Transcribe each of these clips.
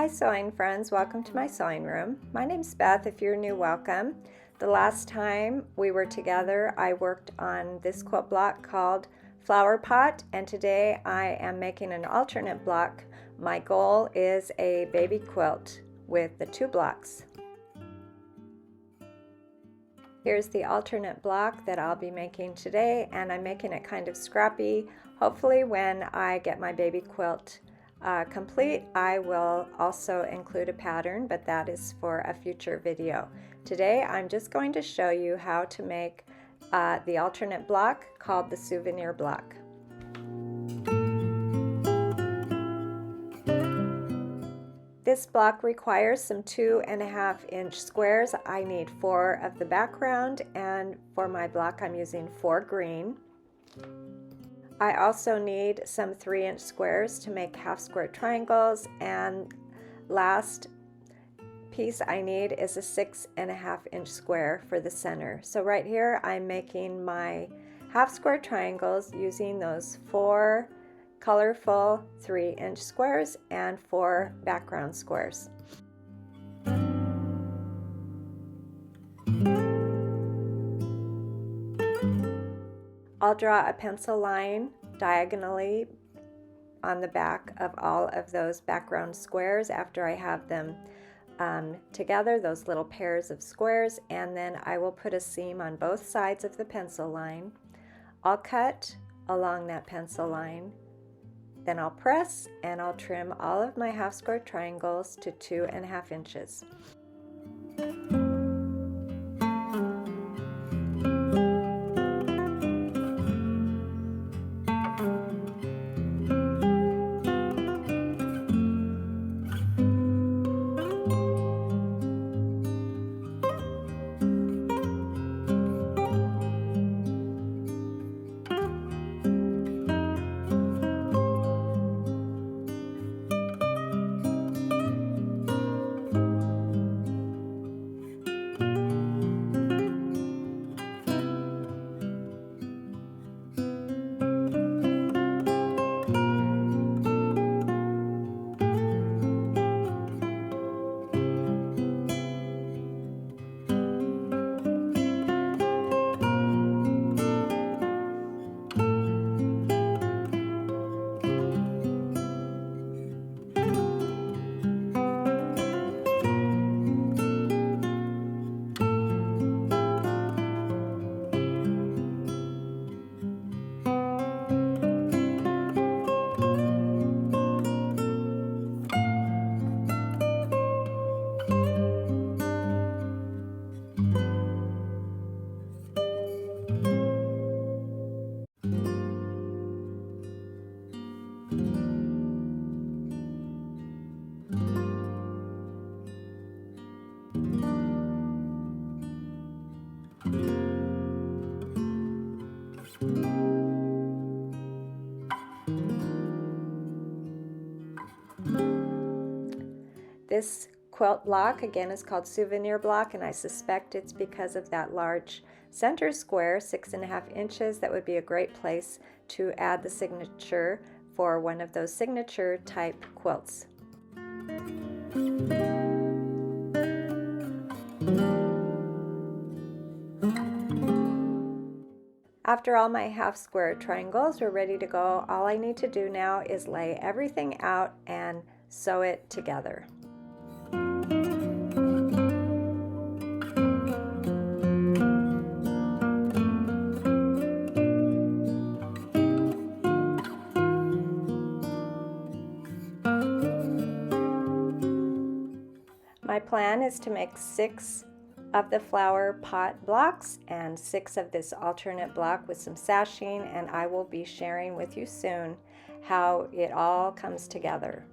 Hi sewing friends, welcome to my sewing room. My name's Beth. If you're new, welcome. The last time we were together I worked on this quilt block called Flower Pot, and today I am making an alternate block. My goal is a baby quilt with the two blocks. Here's the alternate block that I'll be making today, and I'm making it kind of scrappy. Hopefully when I get my baby quilt complete, I will also include a pattern, but that is for a future video. Today I'm just going to show you how to make the alternate block called the Souvenir block. This block requires some 2.5-inch squares. I need 4 of the background, and for my block I'm using 4 green. I also need some 3-inch squares to make half square triangles, and last piece I need is a 6.5-inch square for the center. So right here I'm making my half square triangles using those 4 colorful 3-inch squares and 4 background squares. I'll draw a pencil line diagonally on the back of all of those background squares after I have them together, those little pairs of squares, and then I will put a seam on both sides of the pencil line. I'll cut along that pencil line, then I'll press and I'll trim all of my half square triangles to 2.5 inches. This quilt block again is called Souvenir block, and I suspect it's because of that large center square, 6.5 inches. That would be a great place to add the signature for one of those signature type quilts. After all my half square triangles are ready to go, all I need to do now is lay everything out and sew it together. My plan is to make 6 of the flower pot blocks and 6 of this alternate block with some sashing, and I will be sharing with you soon how it all comes together.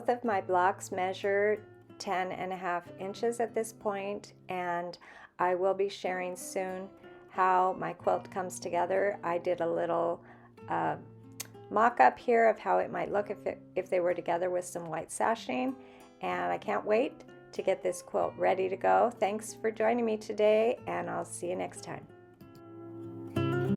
Both of my blocks measure 10.5 inches at this point, and I will be sharing soon how my quilt comes together. I did a little mock-up here of how it might look if they were together with some white sashing, and I can't wait to get this quilt ready to go. Thanks for joining me today, and I'll see you next time.